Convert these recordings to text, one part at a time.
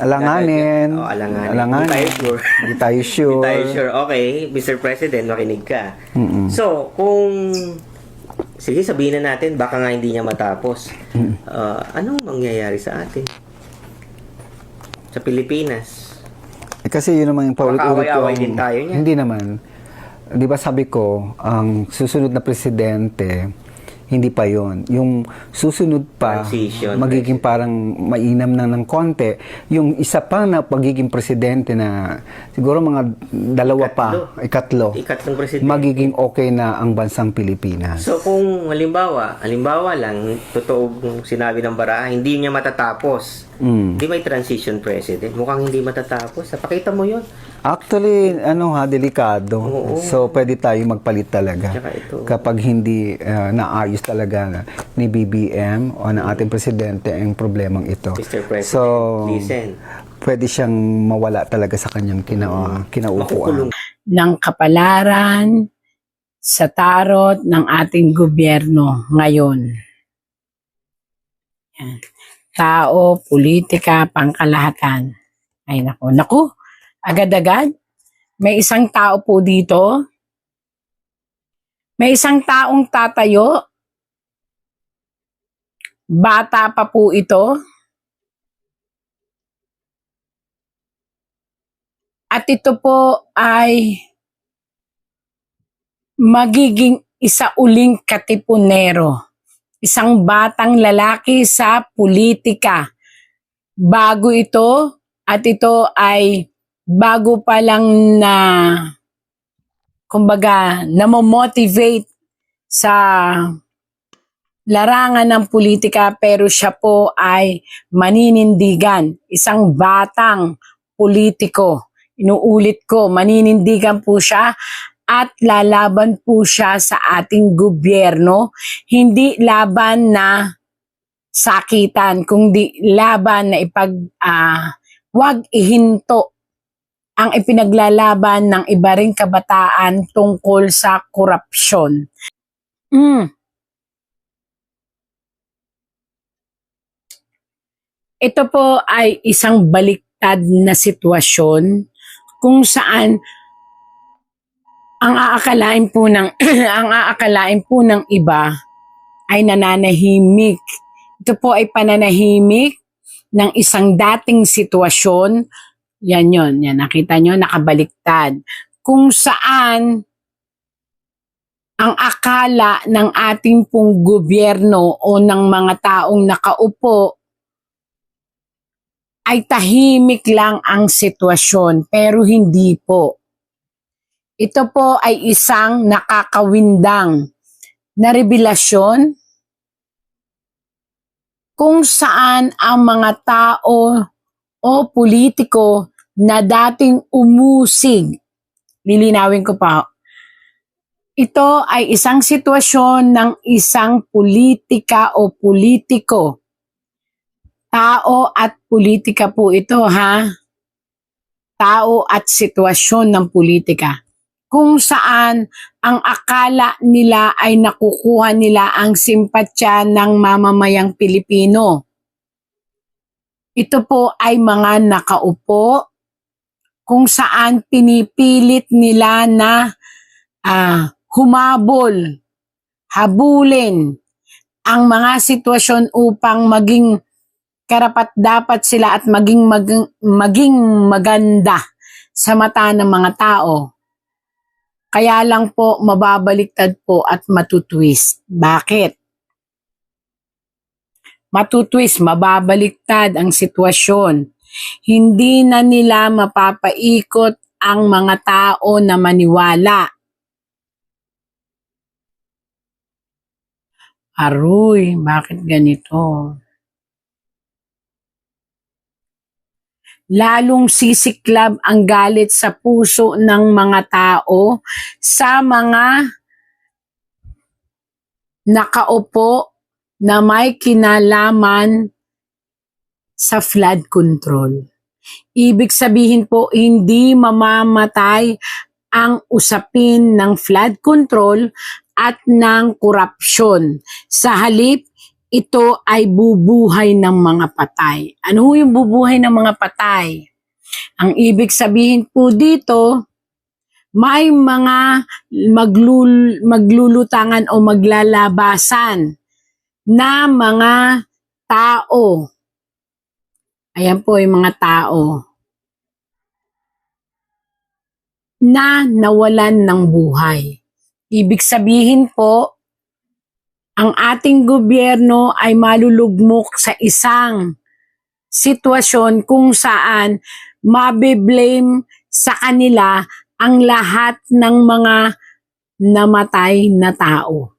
Alanganin. Alanganin. Alanganin. Hindi tayo sure. Hindi tayo sure. Hindi tayo sure. Okay, Mr. President, makinig ka. So, kung... Sige, sabihin na natin, baka nga hindi niya matapos. Anong mangyayari sa atin? Sa Pilipinas? Kasi yun naman yung paulit-ulit Makakaaway-away din tayo niya. Hindi naman. Di ba sabi ko, ang susunod na presidente, hindi pa yon. Yung susunod pa, Transition, magiging parang mainam na ng konti. Yung isa pa na pagiging presidente na siguro mga ikatlo, Ikatlong presidente. magiging okay na ang bansang Pilipinas. So kung halimbawa lang, totoo sinabi ng Baraha, hindi niya matatapos. Hindi may transition president. Mukhang hindi matatapos. Pakita mo yun. Actually, delikado. Oo. So, pwede tayo magpalit talaga. Tsaka ito. Kapag hindi naayos talaga ni BBM o ng ating presidente ang problemang ito. Mr. President, So, listen. pwede siyang mawala talaga sa kanyang kinaupuan. Ng kapalaran sa tarot ng ating gobyerno ngayon. Yan. Tao, politika, pangkalahatan. Ay naku. Agad-agad. May isang tao po dito. May isang taong tatayo. Bata pa po ito. At ito po ay magiging isa uling katipunero. Isang batang lalaki sa politika. Bago ito, at ito ay bago pa lang na, kumbaga, namomotivate sa larangan ng politika, pero siya po ay maninindigan. Isang batang politiko. Inuulit ko, maninindigan po siya at lalaban po siya sa ating gobyerno. Hindi laban na sakitan, kundi laban na wag ihinto ang ipinaglalaban ng iba ring kabataan tungkol sa korupsyon. Ito po ay isang baliktad na sitwasyon kung saan ang aakalain po ng iba ay nananahimik. Ito po ay pananahimik ng isang dating sitwasyon. Yan, nakita nyo, nakabaliktad. Kung saan ang akala ng ating pong gobyerno o ng mga taong nakaupo ay tahimik lang ang sitwasyon, pero hindi po. Ito po ay isang nakakawindang na revelasyon kung saan ang mga tao o politiko na dating umusig, lilinawin ko pa, ito ay isang sitwasyon ng isang politika o politiko. Tao at politika po ito, ha? Tao at sitwasyon ng politika. Kung saan ang akala nila ay nakukuha nila ang simpatya ng mamamayang Pilipino. Ito po ay mga nakaupo kung saan pinipilit nila na habulin ang mga sitwasyon upang maging karapat-dapat sila at maging maganda sa mata ng mga tao. Kaya lang po mababaliktad po at matutwist. Bakit? Matutwist, mababaliktad ang sitwasyon. Hindi na nila mapapaikot ang mga tao na maniwala. Aroy, bakit ganito? Lalong sisiklab ang galit sa puso ng mga tao sa mga nakaupo na may kinalaman sa flood control. Ibig sabihin po, hindi mamamatay ang usapin ng flood control at ng korupsyon. Sa halip, ito ay bubuhay ng mga patay. Ano ho yung bubuhay ng mga patay? Ang ibig sabihin po dito, may mga maglulutangan o maglalabasan na mga tao. Ayan po yung mga tao na nawalan ng buhay. Ibig sabihin po, ang ating gobyerno ay malulugmok sa isang sitwasyon kung saan mabe-blame sa kanila ang lahat ng mga namatay na tao.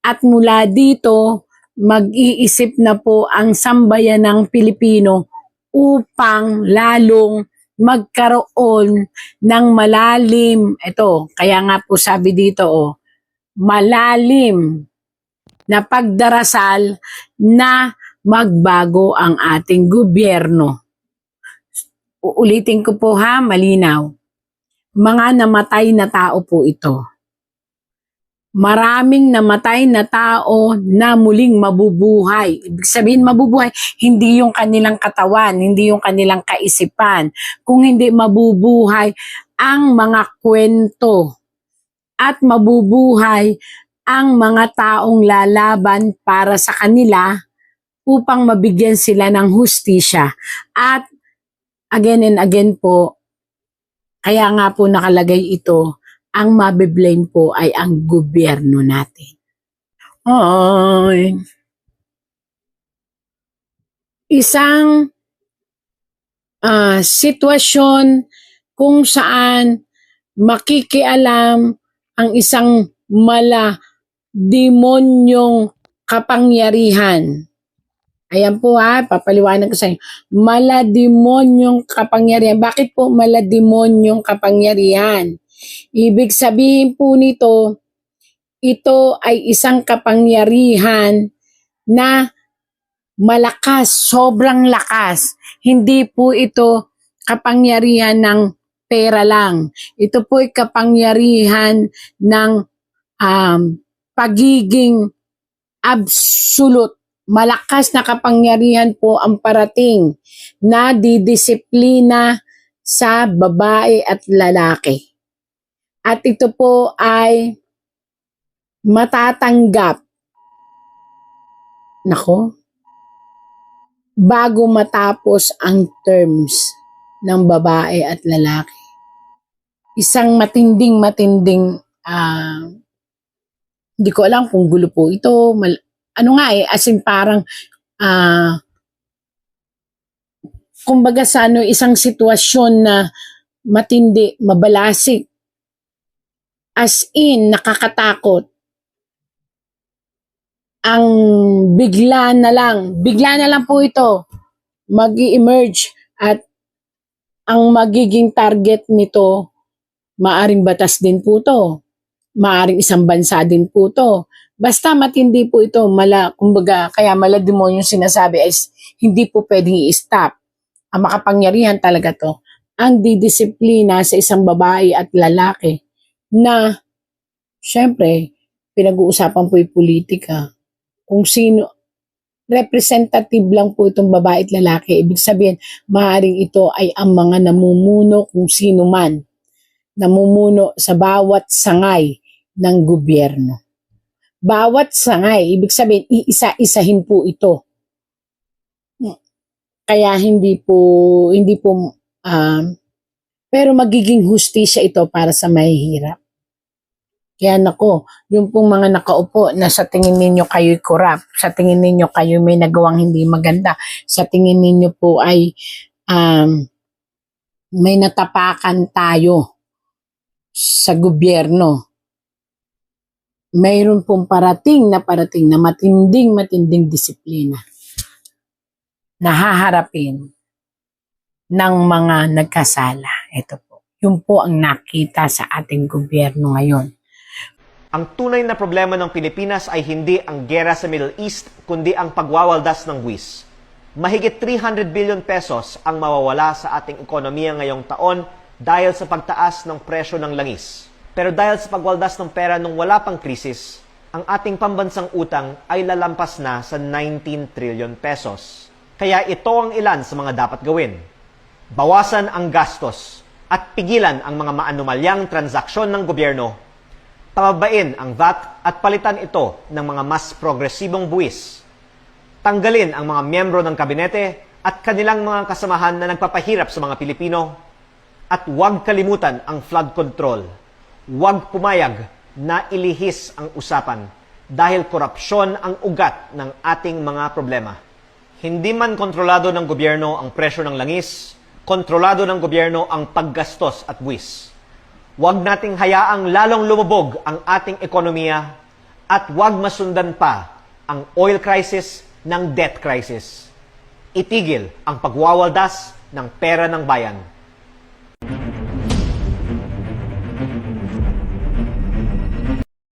At mula dito, mag-iisip na po ang sambayanang Pilipino upang lalong magkaroon ng malalim. Ito, kaya nga po sabi dito, malalim na pagdarasal na magbago ang ating gobyerno. Uulitin ko po ha, malinaw. Mga namatay na tao po ito. Maraming namatay na tao na muling mabubuhay. Ibig sabihin mabubuhay, hindi yung kanilang katawan, hindi yung kanilang kaisipan. Kung hindi mabubuhay ang mga kwento at mabubuhay ang mga taong lalaban para sa kanila upang mabigyan sila ng hustisya. At again and again po, kaya nga po nakalagay ito, ang mabe-blame po ay ang gobyerno natin. Ay. Isang sitwasyon kung saan makikialam ang isang demonyong kapangyarihan. Ayan po ha, papaliwanag ko sa inyo. Demonyong kapangyarihan. Bakit po demonyong kapangyarihan? Ibig sabihin po nito, ito ay isang kapangyarihan na malakas, sobrang lakas. Hindi po ito kapangyarihan ng pera lang. Ito po ay kapangyarihan ng pagiging absolute. Malakas na kapangyarihan po ang parating na didisiplina sa babae at lalaki. At ito po ay matatanggap bago matapos ang terms ng babae at lalaki. Isang matinding hindi ko alam kung gulo po ito, as in parang kumbaga sa isang sitwasyon na matindi, mabalasik, as in nakakatakot. Ang bigla na lang po ito mag-i-emerge at ang magiging target nito maaring batas din po to, maaring isang bansa din po to. Basta matindi po ito, kumbaga, kaya demonyo yung sinasabi is hindi po pwedeng i-stop. Ang makapangyarihan talaga to, ang didisiplina sa isang babae at lalaki na, syempre, pinag-uusapan po yung politika. Kung sino, representative lang po itong babae at lalaki. Ibig sabihin, maaaring ito ay ang mga namumuno kung sino man, namumuno sa bawat sangay ng gobyerno. Bawat sangay, ibig sabihin, iisa-isahin po ito. Kaya hindi po, pero magiging hustisya ito para sa mahihirap. Kaya yung pong mga nakaupo na sa tingin ninyo kayo'y corrupt, sa tingin ninyo kayo may nagawang hindi maganda, sa tingin ninyo po ay may natapakan tayo sa gobyerno. Mayroon pong parating na matinding disiplina na haharapin ng mga nagkasala. Ito po. Yun po ang nakita sa ating gobyerno ngayon. Ang tunay na problema ng Pilipinas ay hindi ang gera sa Middle East, kundi ang pagwawaldas ng buwis. Mahigit 300 billion pesos ang mawawala sa ating ekonomiya ngayong taon dahil sa pagtaas ng presyo ng langis. Pero dahil sa pagwaldas ng pera nung wala pang krisis, ang ating pambansang utang ay lalampas na sa 19 trillion pesos. Kaya ito ang ilan sa mga dapat gawin. Bawasan ang gastos at pigilan ang mga maanumalyang transaksyon ng gobyerno. Pababain ang VAT at palitan ito ng mga mas progresibong buwis. Tanggalin ang mga miyembro ng kabinete at kanilang mga kasamahan na nagpapahirap sa mga Pilipino. At huwag kalimutan ang flood control. Huwag pumayag na ilihis ang usapan dahil korupsyon ang ugat ng ating mga problema. Hindi man kontrolado ng gobyerno ang presyo ng langis, kontrolado ng gobyerno ang paggastos at buwis. Huwag nating hayaang lalong lumubog ang ating ekonomiya at huwag masundan pa ang oil crisis ng debt crisis. Itigil ang pagwawaldas ng pera ng bayan.